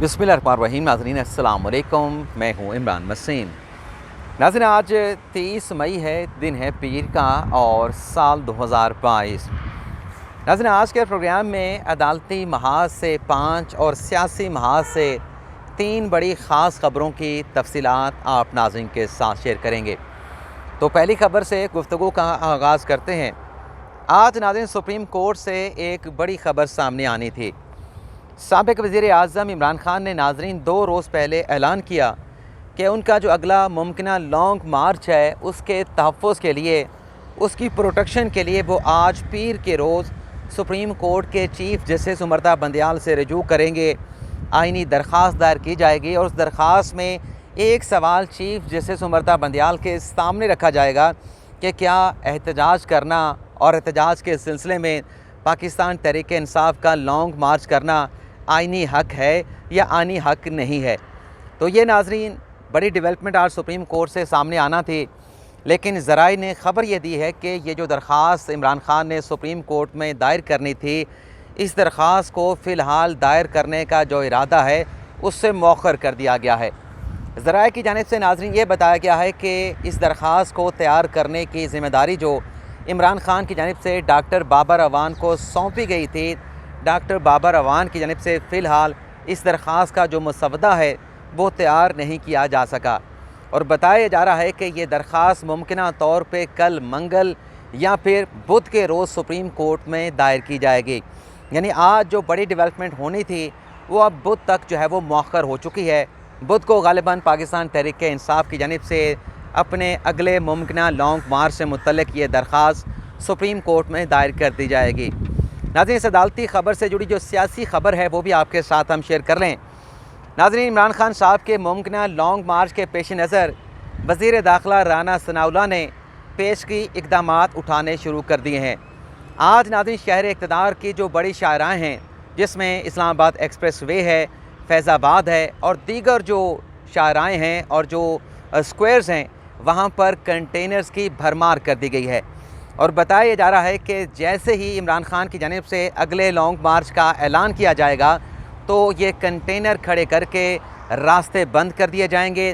बिस्मिल्लाहिर्रहमानिर्रहीम। नाज़रीन अस्सलाम वालेकुम, मैं हूँ इमरान मसीन। नाज़रीन आज 23 मई है, दिन है पीर का और साल 2022। नाज़रीन आज के प्रोग्राम में अदालती महाज से 5 और सियासी महाज से 3 बड़ी ख़ास ख़बरों की तफसीलात आप नाज़रीन के साथ शेयर करेंगे। तो पहली ख़बर से गुफ्तगू का आगाज़ करते हैं। आज नाज़रीन सुप्रीम कोर्ट से एक बड़ी ख़बर सामने आनी थी। साबिक़ वज़ीर आज़म इमरान खान ने नाज़रीन 2 रोज़ पहले ऐलान किया कि उनका जो अगला मुमकिना लॉन्ग मार्च है उसके तहफ़्फ़ुज़ के लिए, उसकी प्रोटेक्शन के लिए वो आज पीर के रोज़ सुप्रीम कोर्ट के चीफ़ जस्टिस उमरता बंदयाल से रजू करेंगे। आइनी दरख्वास्त दायर की जाएगी और उस दरख्वास्त में एक सवाल चीफ़ जस्टिस उमरता बंदयाल के सामने रखा जाएगा कि क्या एहतजाज करना और एहतजाज के सिलसिले में पाकिस्तान तहरीक इंसाफ का लॉन्ग मार्च करना आइनी हक़ है या आइनी हक़ नहीं है। तो ये नाज़रीन बड़ी डेवलपमेंट आज सुप्रीम कोर्ट से सामने आना थी, लेकिन ज़राए ने ख़बर ये दी है कि ये जो दरख्वास्त इमरान खान ने सुप्रीम कोर्ट में दायर करनी थी, इस दरख्वास्त को फ़िलहाल दायर करने का जो इरादा है उससे मौखर कर दिया गया है। ज़राए की जानिब से नाज़रीन ये बताया गया है कि इस दरख्वास्त को तैयार करने की ज़िम्मेदारी जो इमरान खान की जानिब से डॉक्टर बाबर अवान को सौंपी गई थी, डॉक्टर बाबर अवान की जानिब से फ़िलहाल इस दरख्वास्त का जो मसवदा है वो तैयार नहीं किया जा सका और बताया जा रहा है कि ये दरख्वास्त मुमकिना तौर पे कल मंगल या फिर बुध के रोज़ सुप्रीम कोर्ट में दायर की जाएगी। यानी आज जो बड़ी डेवलपमेंट होनी थी वो अब बुध तक जो है वो मौखर हो चुकी है। बुध को गालिबन पाकिस्तान तहरीक इंसाफ की जानिब से अपने अगले मुमकिना लॉन्ग मार्च से मुतल्लिक़ ये दरख्वास्त सुप्रीम कोर्ट में दायर कर दी जाएगी। नाज़रीन इस अदालती ख़बर से जुड़ी जो सियासी ख़बर है वो भी आपके साथ हम शेयर कर लें। नाज़रीन इमरान खान साहब के मुमकिना लॉन्ग मार्च के पेश नज़र वज़ीर दाखिला राना सनाउल्लाह ने पेशगी इक़दामात उठाने शुरू कर दिए हैं। आज नाज़रीन शहर इक़्तिदार की जो बड़ी शाहराएँ हैं, जिसमें इस्लामाबाद एक्सप्रेस वे है, फैज़ाबाद है और दीगर जो शाहराएँ हैं और जो स्क्वायर्स हैं, वहाँ पर कंटेनर्स की भरमार कर दी गई है और बताया जा रहा है कि जैसे ही इमरान खान की जानिब से अगले लॉन्ग मार्च का ऐलान किया जाएगा तो ये कंटेनर खड़े करके रास्ते बंद कर दिए जाएंगे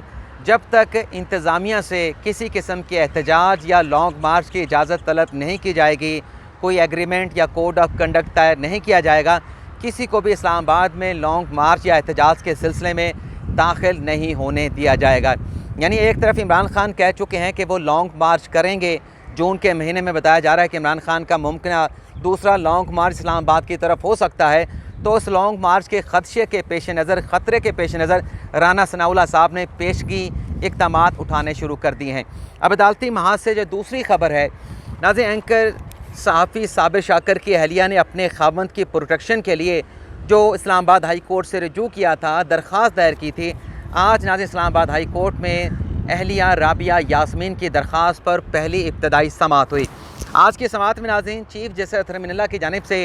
जब तक इंतज़ामिया से किसी किस्म के एहतजाज या लॉन्ग मार्च की इजाज़त तलब नहीं की जाएगी, कोई एग्रीमेंट या कोड ऑफ कंडक्ट तय नहीं किया जाएगा, किसी को भी इस्लामाबाद में लॉन्ग मार्च या एहतजाज के सिलसिले में दाखिल नहीं होने दिया जाएगा। यानी एक तरफ इमरान खान कह चुके हैं कि वो लॉन्ग मार्च करेंगे। जून के महीने में बताया जा रहा है कि इमरान खान का मुमकिन दूसरा लॉन्ग मार्च इस्लामाबाद की तरफ हो सकता है। तो उस लॉन्ग मार्च के ख़दशे के पेश नज़र, ख़तरे के पेश नज़र राना सनाउल्लाह साहब ने पेशगी इक़दामात उठाने शुरू कर दिए हैं। अब अदालती महाज से जो दूसरी ख़बर है, नाज़रीन एंकर सहाफ़ी साबिर शाकर की अहलिया ने अपने खावंद की प्रोटेक्शन के लिए जो इस्लामाबाद हाई कोर्ट से रजू किया था, दरख्वास्त दायर की थी। आज नाज़रीन इस्लामाबाद हाई कोर्ट में अहलिया राबिया यास्मीन की दरख्वास्त पर पहली इब्तदाई समाअत हुई। आज की समाअत में नाज़रीन चीफ़ जस्टिस अतहर मिनल्ला की जानिब से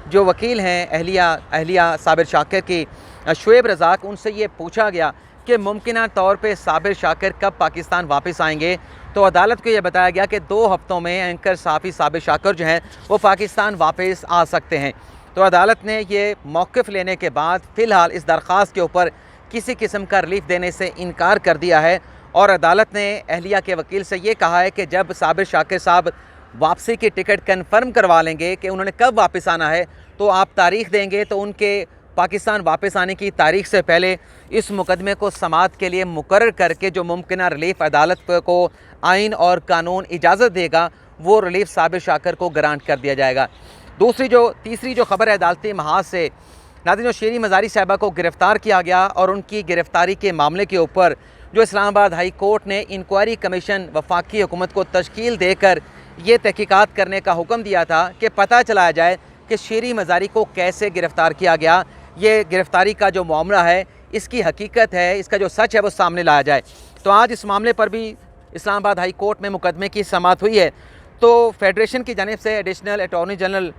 जो वकील हैं अहलिया साबिर शाकर की शुएब रज़ाक, उनसे ये पूछा गया कि मुमकिना तौर पे साबिर शाकर कब पाकिस्तान वापस आएंगे। तो अदालत को ये बताया गया कि 2 हफ़्तों में एंकर सहाफ़ी साबिर शाकर जो हैं वो पाकिस्तान वापस आ सकते हैं। तो अदालत ने ये मौक़िफ़ लेने के बाद फ़िलहाल इस दरख्वास्त के ऊपर किसी किस्म का रिलीफ देने से इनकार कर दिया है और अदालत ने अहलिया के वकील से ये कहा है कि जब साबिर शाकर साहब वापसी की टिकट कन्फर्म करवा लेंगे कि उन्होंने कब वापस आना है, तो आप तारीख़ देंगे तो उनके पाकिस्तान वापस आने की तारीख़ से पहले इस मुकदमे को समाअत के लिए मुकर्रर करके जो मुमकिना रिलीफ अदालत को आइन और कानून इजाज़त देगा, वो रिलीफ साबिर शाकर को ग्रांट कर दिया जाएगा। तीसरी जो ख़बर है अदालती महाज से, नाज़रीन शीरी मज़ारी साहिबा को गिरफ़्तार किया गया और उनकी गिरफ़्तारी के मामले के ऊपर जो इस्लामाबाद हाई कोर्ट ने इंक्वायरी कमीशन वफाकी हुकूमत को तश्कील देकर ये तहकीकात करने का हुक्म दिया था कि पता चलाया जाए कि शीरी मज़ारी को कैसे गिरफ़्तार किया गया। ये गिरफ़्तारी का जो मामला है, इसकी हकीकत है, इसका जो सच है वो सामने लाया जाए। तो आज इस मामले पर भी इस्लामाबाद हाई कोर्ट में मुकदमे की समाअत हुई है। तो फेडरेशन की जानिब से additional attorney general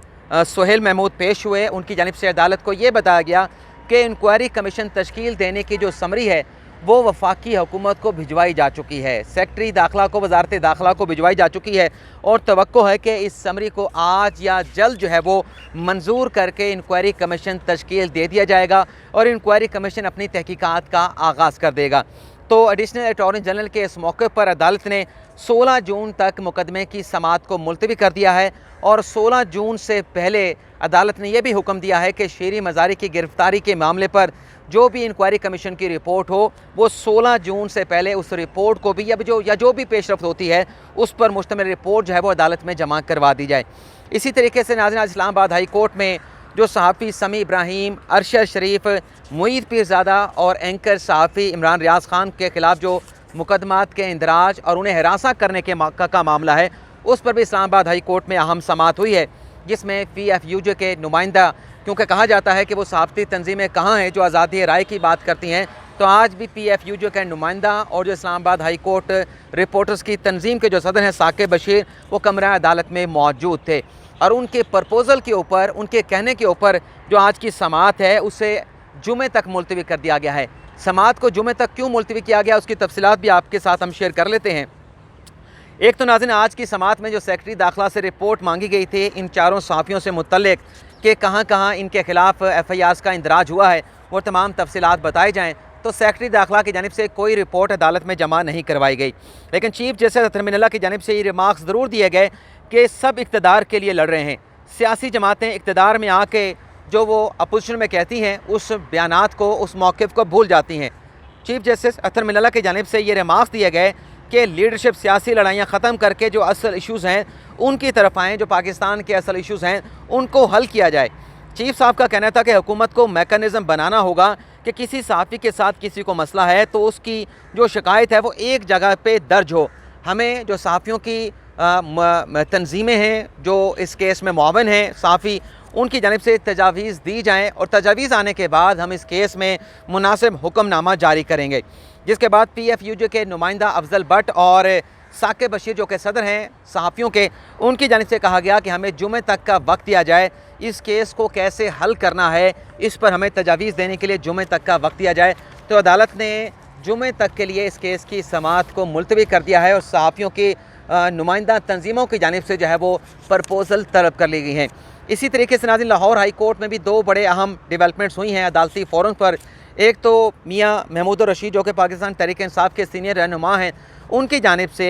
Sohail Mahmood पेश हुए। उनकी जानिब से अदालत को ये बताया गया कि इंक्वायरी कमीशन तश्कील देने की जो समरी है वो वफाकी हुकूमत को भिजवाई जा चुकी है। सेक्रेटरी दाखिला को, वजारत दाखिला को भिजवाई जा चुकी है और तवक्को है कि इस समरी को आज या जल्द जो है वो मंजूर करके इंक्वायरी कमीशन तश्कील दे दिया जाएगा और इंक्वायरी कमीशन अपनी तहकीकात का आगाज़ कर देगा। तो एडिशनल अटॉर्नी जनरल के इस मौके पर अदालत ने 16 जून तक मुकदमे की समाअत को मुलतवी कर दिया है और 16 जून से पहले अदालत ने यह भी हुक्म दिया है कि शेरी मज़ारी की गिरफ्तारी के मामले पर जो भी इंक्वायरी कमीशन की रिपोर्ट हो वो 16 जून से पहले उस रिपोर्ट को भी या जो भी पेशरफ्त होती है उस पर मुश्तमिल रिपोर्ट जो है वो अदालत में जमा करवा दी जाए। इसी तरीके से नाज़रीन, आज इस्लामाबाद हाई कोर्ट में जो सहाफ़ी समी इब्राहिम, अरशद शरीफ, मुईद पीरज़ादा और एंकर सहाफ़ी इमरान रियाज ख़ान के ख़िलाफ़ जो मुकदमात के इंदराज और उन्हें हिरासा करने के का मामला है उस पर भी इस्लामाबाद हाई कोर्ट में अहम समाअत हुई है, जिसमें PFUJ के नुमाइंदा, क्योंकि कहा जाता है कि वो सहाफ़ती तंजीमें कहाँ हैं जो आज़ादी राय की बात करती हैं, तो आज भी PFUJ का नुमाइंदा और जो इस्लामाबाद हाई कोर्ट रिपोर्टर्स की तंजीम के जो सदर हैं साकिब बशीर, वो कमरा अदालत में मौजूद थे और उनके प्रपोज़ल के ऊपर, उनके कहने के ऊपर जो आज की समाअत है उसे जुमे तक मुलतवी कर दिया गया है। समाअत को जुमे तक क्यों मुलतवी किया गया उसकी तफसीलात भी आपके साथ हम शेयर कर लेते हैं। एक तो नाज़रीन, आज की समाअत में जो सेक्रेटरी दाखिला से रिपोर्ट मांगी गई थी इन चारों सहाफ़ियों से मुतल्लिक कि कहाँ कहाँ इनके ख़िलाफ़ FIRs का इंदराज हुआ है वो तमाम तफसीलात बताए जाएँ, तो सेक्रेटरी दाखिला की जानिब से कोई रिपोर्ट अदालत में जमा नहीं करवाई गई। लेकिन चीफ जस्टिस अतर मिनल्ला की जानिब से ये रिमार्क्स ज़रूर दिए गए कि सब इक़्तिदार के लिए लड़ रहे हैं। सियासी जमातें इक़्तिदार में आके जो वो अपोजिशन में कहती हैं उस बयानात को, उस मौक़िफ़ को भूल जाती हैं। चीफ जस्टिस अतर मिनल्ला की जानिब से ये रिमार्क्स दिए गए कि लीडरशिप सियासी लड़ाइयाँ ख़त्म करके जो असल इशूज़ हैं उनकी तरफ आएँ, जो पाकिस्तान के असल इशूज़ हैं उनको हल किया जाए। चीफ साहब का कहना था कि हुकूमत को मैकेनिज़्म बनाना होगा कि किसी सहाफ़ी के साथ किसी को मसला है तो उसकी जो शिकायत है वो एक जगह पे दर्ज हो। हमें जो सहाफ़ियों की तंजीमें हैं जो इस केस में मुआवन हैं सहाफ़ी, उनकी जानिब से तजावीज़ दी जाएँ और तजावीज़ आने के बाद हम इस केस में मुनासिब हुक्मनामा जारी करेंगे। जिसके बाद PFUJ के नुमाइंदा अफजल भट्ट और साकिब बशीर जो कि सदर हैं सहाफ़ियों के, उनकी जानिब से कहा गया कि हमें जुमे तक का वक्त दिया जाए, इस केस को कैसे हल करना है इस पर हमें तजावीज़ देने के लिए जुमे तक का वक्त दिया जाए। तो अदालत ने जुमे तक के लिए इस केस की समाअत को मुलतवी कर दिया है और सहाफ़ियों की नुमाइंदा तंजीमों की जानिब से जो है वो प्रपोज़ल तलब कर ली गई हैं। इसी तरीके से नाज़रीन, लाहौर हाई कोर्ट में भी दो बड़े अहम डेवलपमेंट्स हुई हैं अदालती फ़ोरम पर। एक तो मियाँ महमूद रशीद जो कि पाकिस्तान तहरीक इंसाफ के सीनियर रहनुमा हैं, उनकी जानिब से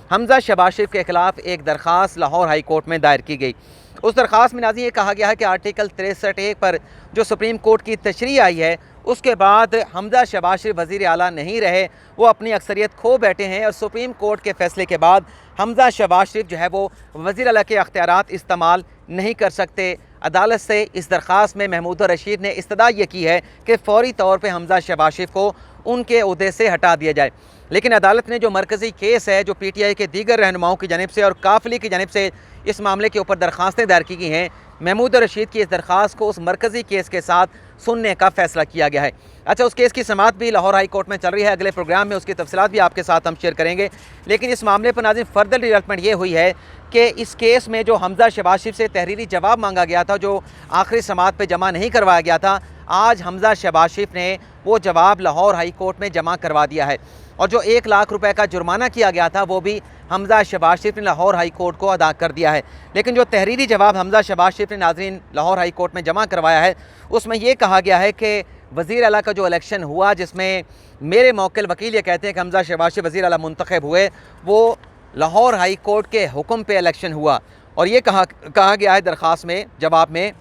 हमज़ा शहबाज शरीफ के ख़िलाफ़ एक दरख्वास्त लाहौर हाई कोर्ट में दायर की गई। उस दरख्वास्त में नाज़रीन ये कहा गया है कि आर्टिकल 63(1) पर जो सुप्रीम कोर्ट की तशरीह आई है उसके बाद हमज़ा शहबाज शरीफ वज़ीर आला नहीं रहे, वो अपनी अक्सरियत खो बैठे हैं और सुप्रीम कोर्ट के फ़ैसले के बाद हमज़ा शहबाज शरीफ जो है वो वज़ीर आला के अख्तियारात इस्तेमाल नहीं कर सकते। अदालत से इस दरख्वास्त में महमूद रशीद ने इस्तदा ये की है कि फ़ौरी तौर पर हमज़ा शहबाज शरीफ को उनके ओहदे से हटा दिया जाए। लेकिन अदालत ने जो मरकज़ी केस है जो PTI के दीगर रहनुमाओं की जानिब से और काफिली की जानिब से इस मामले के ऊपर दरख्वास्तें दायर की गई हैं, महमूद रशीद की इस दरख्वास्त को उस मरकज़ी केस के साथ सुनने का फ़ैसला किया गया है। अच्छा, उस केस की समाअत भी लाहौर हाई कोर्ट में चल रही है, अगले प्रोग्राम में उसकी तफसीलात भी आपके साथ हम शेयर करेंगे। लेकिन इस मामले पर नाज़रीन फर्दर डेवलपमेंट ये हुई है कि इस केस में जो हमज़ा शहबाज शरीफ से तहरीरी जवाब मांगा गया था जो आखिरी समाअत पर जमा नहीं करवाया गया था, आज हमज़ा शहबाज शरीफ ने वो जवाब लाहौर हाई कोर्ट में जमा करवा दिया है और जो 1 लाख रुपए का जुर्माना किया गया था वो भी हमज़ा शहबाज शरीफ ने लाहौर हाई कोर्ट को अदा कर दिया है। लेकिन जो तहरीरी जवाब हमज़ा शहबाज शरीफ ने नाज़रीन लाहौर हाई कोर्ट में जमा करवाया है उसमें ये कहा गया है कि वज़ीर आला का जो इलेक्शन हुआ, जिसमें मेरे मौक्किल वकील ये कहते हैं कि हमज़ा शहबाज शरीफ वज़ीर आला मुंतखब हुए, वो लाहौर हाई कोर्ट के हुक्म पे इलेक्शन हुआ। और ये कहा गया है दरख्वास्त में जवाब में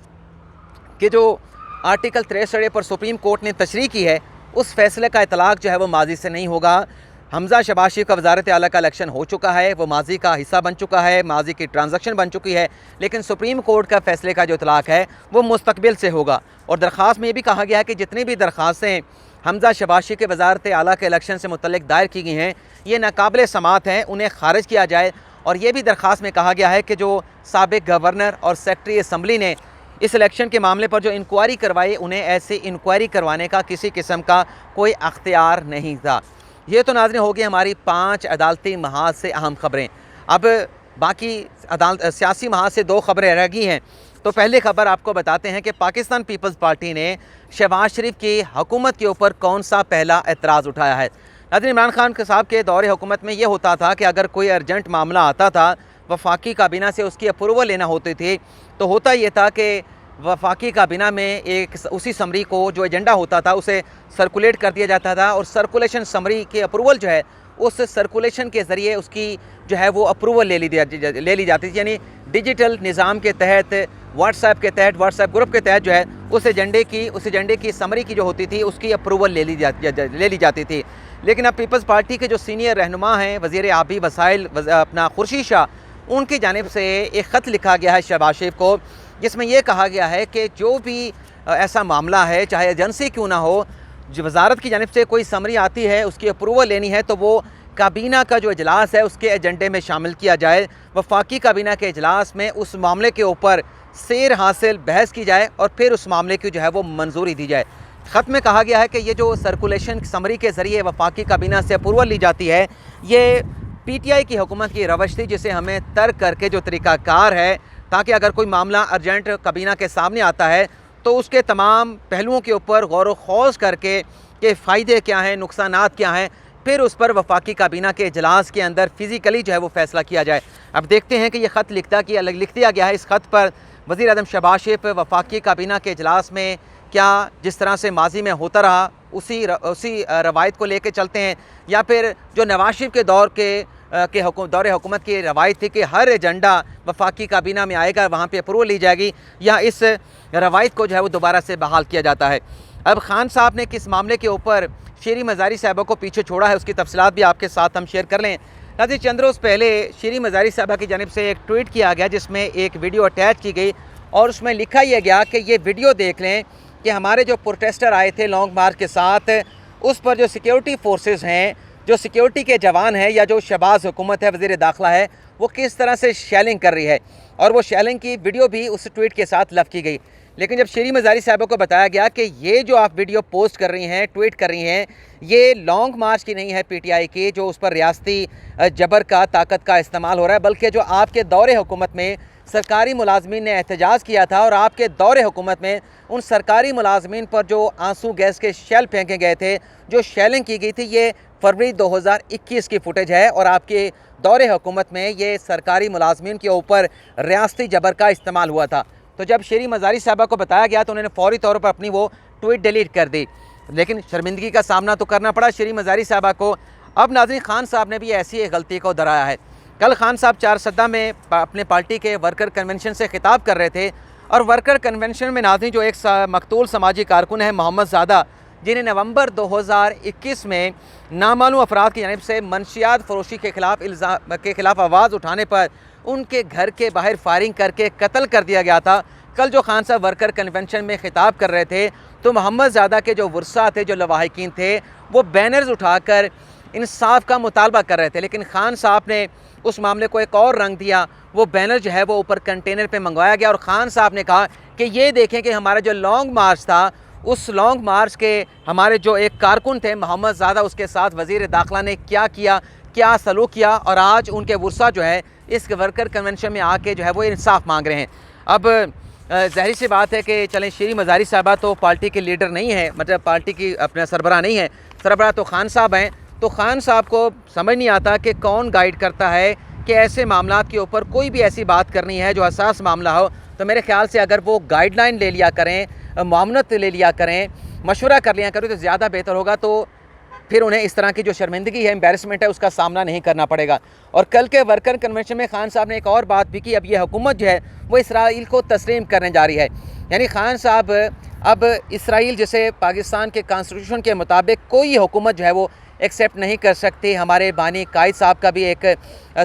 कि जो आर्टिकल 63 पर सुप्रीम कोर्ट ने तशरीह की है उस फैसले का इतलाक़ जो है वो माजी से नहीं होगा। हमज़ा शहबाज शरीफ का वज़ारत आला का इलेक्शन हो चुका है, वो माजी का हिस्सा बन चुका है, माजी की ट्रांजैक्शन बन चुकी है, लेकिन सुप्रीम कोर्ट का फ़ैसले का जो इतलाक़ है वो मुस्तकबिल से होगा। और दरख्वास्त में ये भी कहा गया है कि जितनी भी दरख्वास्तें हमज़ा शहबाज शरीफ के वज़ारत आला के इलेक्शन से मुतल्लिक़ दायर की गई हैं ये नाकाबिल समाअत हैं, उन्हें खारिज किया जाए। और ये भी दरख्वास्त में कहा गया है कि जो साबिक़ गवर्नर और सेक्रेटरी असम्बली ने इस इलेक्शन के मामले पर जो इंक्वायरी करवाई, उन्हें ऐसी इंक्वायरी करवाने का किसी किस्म का कोई अख्तियार नहीं था। ये तो नाज़रीन हो गई हमारी 5 अदालती महाज से अहम ख़बरें। अब बाकी सियासी महाज से 2 ख़बरें रह गई हैं। تو پہلی خبر آپ کو بتاتے ہیں کہ پاکستان پیپلز پارٹی نے شہباز شریف کی حکومت کے اوپر کون سا پہلا اعتراض اٹھایا ہے۔ ناظرین، عمران خان صاحب کے دور حکومت میں یہ ہوتا تھا کہ اگر کوئی ارجنٹ معاملہ آتا تھا، وفاقی کابینہ سے اس کی اپروول لینا ہوتی تھی، تو ہوتا یہ تھا کہ وفاقی کابینہ میں اسی سمری کو جو ایجنڈا ہوتا تھا اسے سرکولیٹ کر دیا جاتا تھا، اور سرکولیشن سمری کی اپروول جو ہے اس سرکولیشن کے ذریعے اس کی جو ہے وہ اپروول لے لی جاتی تھی، یعنی ڈیجیٹل نظام کے تحت، واٹس ایپ کے تحت، واٹس ایپ گروپ کے تحت جو ہے اس ایجنڈے کی سمری کی جو ہوتی تھی اس کی اپروول لے لی جاتی تھی۔ لیکن اب پیپلز پارٹی کے جو سینئر رہنما ہیں وزیر آبی وسائل اپنا خورشید شاہ، ان کی جانب سے ایک خط لکھا گیا ہے شہباز شریف کو، جس میں یہ کہا گیا ہے کہ جو بھی ایسا معاملہ ہے، چاہے ایجنسی کیوں نہ ہو، جو وزارت کی جانب سے کوئی سمری آتی ہے اس کی اپروول لینی ہے تو وہ کابینہ کا جو اجلاس ہے اس کے ایجنڈے میں شامل کیا جائے، وفاقی کابینہ کے اجلاس میں اس معاملے کے اوپر سیر حاصل بحث کی جائے اور پھر اس معاملے کی جو ہے وہ منظوری دی جائے۔ خط میں کہا گیا ہے کہ یہ جو سرکولیشن سمری کے ذریعے وفاقی کابینہ سے اپروول لی جاتی ہے، یہ پی ٹی آئی کی حکومت کی روش تھی، جسے ہمیں ترک کر کے جو طریقہ کار ہے تاکہ اگر کوئی معاملہ ارجنٹ کابینہ کے سامنے آتا ہے تو اس کے تمام پہلوؤں کے اوپر غور و خوض کر کے کہ فائدے کیا ہیں، نقصانات کیا ہیں، پھر اس پر وفاقی کابینہ کے اجلاس کے اندر فزیکلی جو ہے وہ فیصلہ کیا جائے۔ اب دیکھتے ہیں کہ یہ خط لکھ دیا گیا ہے۔ اس خط پر وزیر اعظم شہباز شریف وفاقی کابینہ کے اجلاس میں کیا جس طرح سے ماضی میں ہوتا رہا اسی روایت کو لے کے چلتے ہیں، یا پھر جو نواز شریف کے دور حکومت کی روایت تھی کہ ہر ایجنڈا وفاقی کابینہ میں آئے گا، وہاں پہ اپروول لی جائے گی، یا اس روایت کو جو ہے وہ دوبارہ سے بحال کیا جاتا ہے۔ اب خان صاحب نے کس معاملے کے اوپر شیریں مزاری صاحبہ کو پیچھے چھوڑا ہے اس کی تفصیلات بھی آپ کے ساتھ ہم شیئر کر لیں۔ ناظرین، چند روز پہلے شیریں مزاری صاحبہ کی جانب سے ایک ٹویٹ کیا گیا جس میں ایک ویڈیو اٹیچ کی گئی، اور اس میں لکھا یہ گیا کہ یہ ویڈیو دیکھ لیں کہ ہمارے جو پروٹیسٹر آئے تھے لانگ مارچ کے ساتھ، اس پر جو سیکیورٹی فورسز ہیں، جو سیکیورٹی کے جوان ہیں، یا جو شہباز حکومت ہے، وزیر داخلہ ہے، وہ کس طرح سے شیلنگ کر رہی ہے، اور وہ شیلنگ کی ویڈیو بھی اس ٹویٹ کے ساتھ لف کی گئی۔ لیکن جب شیریں مزاری صاحبہ کو بتایا گیا کہ یہ جو آپ ویڈیو پوسٹ کر رہی ہیں، ٹویٹ کر رہی ہیں، یہ لانگ مارچ کی نہیں ہے پی ٹی آئی کی جو اس پر ریاستی جبر کا، طاقت کا استعمال ہو رہا ہے، بلکہ جو آپ کے دور حکومت میں سرکاری ملازمین نے احتجاج کیا تھا، اور آپ کے دور حکومت میں ان سرکاری ملازمین پر جو آنسو گیس کے شیل پھینکے گئے تھے، جو شیلنگ کی گئی تھی، یہ فروری 2021 کی فوٹیج ہے، اور آپ کے دور حکومت میں یہ سرکاری ملازمین کے اوپر ریاستی جبر کا استعمال ہوا تھا۔ تو جب شیریں مزاری صاحبہ کو بتایا گیا تو انہوں نے فوری طور پر اپنی وہ ٹویٹ ڈیلیٹ کر دی، لیکن شرمندگی کا سامنا تو کرنا پڑا شیریں مزاری صاحبہ کو۔ اب ناظرین، خان صاحب نے بھی ایسی ایک غلطی کو دہرایا ہے۔ کل خان صاحب چارسدہ میں اپنے پارٹی کے ورکر کنونشن سے خطاب کر رہے تھے، اور ورکر کنونشن میں ناظرین جو ایک مقتول سماجی کارکن ہے محمد زادہ، جنہیں نومبر 2021 میں نامعلوم افراد کی جانب سے منشیات فروشی کے خلاف آواز اٹھانے پر ان کے گھر کے باہر فائرنگ کر کے قتل کر دیا گیا تھا۔ کل جو خان صاحب ورکر کنونشن میں خطاب کر رہے تھے تو محمد زادہ کے جو ورثاء تھے، جو لواحقین تھے، وہ بینرز اٹھا کر انصاف کا مطالبہ کر رہے تھے، لیکن خان صاحب نے اس معاملے کو ایک اور رنگ دیا۔ وہ بینر جو ہے وہ اوپر کنٹینر پہ منگوایا گیا، اور خان صاحب نے کہا کہ یہ دیکھیں کہ ہمارا جو لانگ مارچ تھا، اس لانگ مارچ کے ہمارے جو ایک کارکن تھے محمد زادہ، اس کے ساتھ وزیر داخلہ نے کیا سلوک کیا، اور آج ان کے ورثاء جو ہے اس ورکر کنونشن میں آ کے جو ہے وہ انصاف مانگ رہے ہیں۔ اب ظاہر سی بات ہے کہ چلیں، شیریں مزاری صاحبہ تو پارٹی کے لیڈر نہیں ہے، مطلب پارٹی کی اپنا سربراہ نہیں ہے، سربراہ تو خان صاحب ہیں، تو خان صاحب کو سمجھ نہیں آتا کہ کون گائیڈ کرتا ہے کہ ایسے معاملات کے اوپر کوئی بھی ایسی بات کرنی ہے جو حساس معاملہ ہو، تو میرے خیال سے اگر وہ گائیڈ لائن لے لیا کریں، معاونت لے لیا کریں، مشورہ کر لیا کریں تو زیادہ بہتر ہوگا، تو پھر انہیں اس طرح کی جو شرمندگی ہے، امبیرسمنٹ ہے، اس کا سامنا نہیں کرنا پڑے گا۔ اور کل کے ورکر کنونشن میں خان صاحب نے ایک اور بات بھی کی، اب یہ حکومت جو ہے وہ اسرائیل کو تسلیم کرنے جا رہی ہے، یعنی خان صاحب اب اسرائیل جسے پاکستان کے کانسٹیٹیوشن کے مطابق کوئی حکومت جو ہے وہ ایکسیپٹ نہیں کر سکتی۔ ہمارے بانی قائد صاحب کا بھی ایک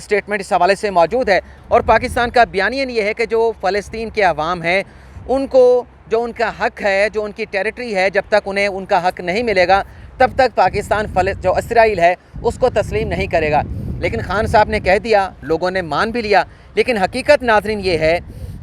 سٹیٹمنٹ اس حوالے سے موجود ہے، اور پاکستان کا بیانیہ یہ ہے کہ جو فلسطین کے عوام ہیں ان کو جو ان کا حق ہے، جو ان کی ٹیریٹری ہے، جب تک انہیں ان کا حق نہیں ملے گا تب تک پاکستان جو اسرائیل ہے اس کو تسلیم نہیں کرے گا۔ لیکن خان صاحب نے کہہ دیا، لوگوں نے مان بھی لیا، لیکن حقیقت ناظرین یہ ہے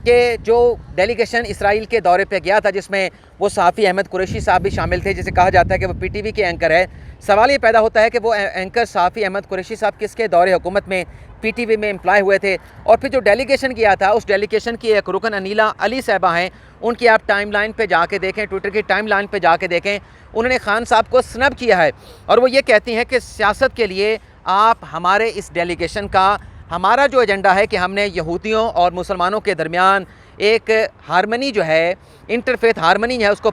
کہ جو ڈیلیگیشن اسرائیل کے دورے پہ گیا تھا جس میں وہ صحافی احمد قریشی صاحب بھی شامل تھے، جسے کہا جاتا ہے کہ وہ پی ٹی وی کے اینکر ہے، سوال یہ پیدا ہوتا ہے کہ وہ اینکر صحافی احمد قریشی صاحب کس کے دور حکومت میں پی ٹی وی میں امپلائی ہوئے تھے؟ اور پھر جو ڈیلیگیشن گیا تھا اس ڈیلیگیشن کی ایک رکن انیلا علی صاحبہ ہیں، ان کی آپ ٹائم لائن پہ جا کے دیکھیں، ٹویٹر کی ٹائم لائن پہ جا کے دیکھیں، انہوں نے خان صاحب کو سنب کیا ہے اور وہ یہ کہتی ہیں کہ سیاست کے لیے آپ ہمارے اس ڈیلیگیشن کا، ہمارا جو ایجنڈا ہے کہ ہم نے یہودیوں اور مسلمانوں کے درمیان ایک ہارمنی جو ہے، انٹرفیتھ ہارمنی ہے، اس کو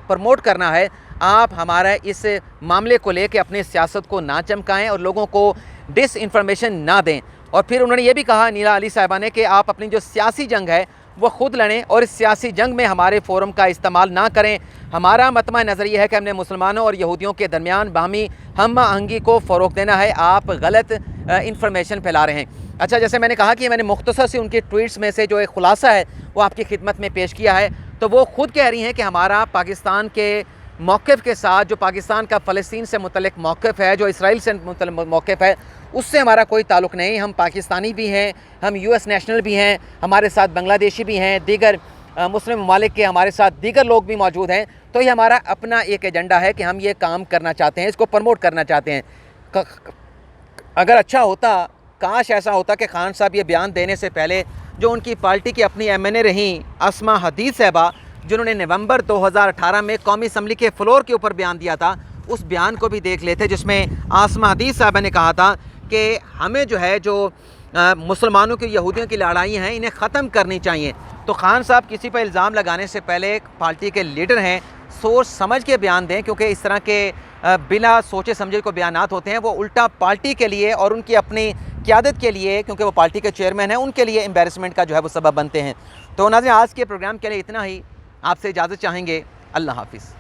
پرموٹ کرنا ہے، آپ ہمارا اس معاملے کو لے کے اپنے سیاست کو نہ چمکائیں اور لوگوں کو ڈس انفارمیشن نہ دیں۔ اور پھر انہوں نے یہ بھی کہا نیلا علی صاحبہ نے کہ آپ اپنی جو سیاسی جنگ ہے وہ خود لڑیں اور اس سیاسی جنگ میں ہمارے فورم کا استعمال نہ کریں۔ ہمارا مطمع نظر یہ ہے کہ ہم نے مسلمانوں اور یہودیوں کے درمیان باہمی ہم آہنگی کو فروغ دینا ہے، آپ غلط انفارمیشن پھیلا رہے ہیں۔ اچھا، جیسے میں نے کہا کہ میں نے مختصر سی ان کی ٹویٹس میں سے جو ایک خلاصہ ہے وہ آپ کی خدمت میں پیش کیا ہے، تو وہ خود کہہ رہی ہیں کہ ہمارا پاکستان کے موقف کے ساتھ، جو پاکستان کا فلسطین سے متعلق موقف ہے، جو اسرائیل سے متعلق موقف ہے، اس سے ہمارا کوئی تعلق نہیں۔ ہم پاکستانی بھی ہیں، ہم یو ایس نیشنل بھی ہیں، ہمارے ساتھ بنگلہ دیشی بھی ہیں، دیگر مسلم ممالک کے ہمارے ساتھ دیگر لوگ بھی موجود ہیں، تو یہ ہمارا اپنا ایک ایجنڈا ہے کہ ہم یہ کام کرنا چاہتے ہیں، اس کو پروموٹ کرنا چاہتے ہیں۔ اگر اچھا ہوتا، کاش ایسا ہوتا کہ خان صاحب یہ بیان دینے سے پہلے جو ان کی پارٹی کی اپنی ایم این اے رہیں اسما حدید صاحبہ، جنہوں نے نومبر 2018 میں قومی اسمبلی کے فلور کے اوپر بیان دیا تھا، اس بیان کو بھی دیکھ لیتے جس میں اسما حدید صاحبہ نے کہا تھا کہ ہمیں جو ہے جو مسلمانوں کی، یہودیوں کی لڑائی ہیں انہیں ختم کرنی چاہیے۔ تو خان صاحب کسی پر الزام لگانے سے پہلے پارٹی کے لیڈر ہیں، سوچ سمجھ کے بیان دیں، کیونکہ اس طرح کے بلا سوچے سمجھے کو بیانات ہوتے ہیں وہ الٹا پارٹی کے لیے اور ان کی اپنی قیادت کے لیے، کیونکہ وہ پارٹی کے چیئرمین ہیں، ان کے لیے امبیرسمنٹ کا جو ہے وہ سبب بنتے ہیں۔ تو ناظرین، آج کے پروگرام کے لیے اتنا ہی، آپ سے اجازت چاہیں گے۔ اللہ حافظ۔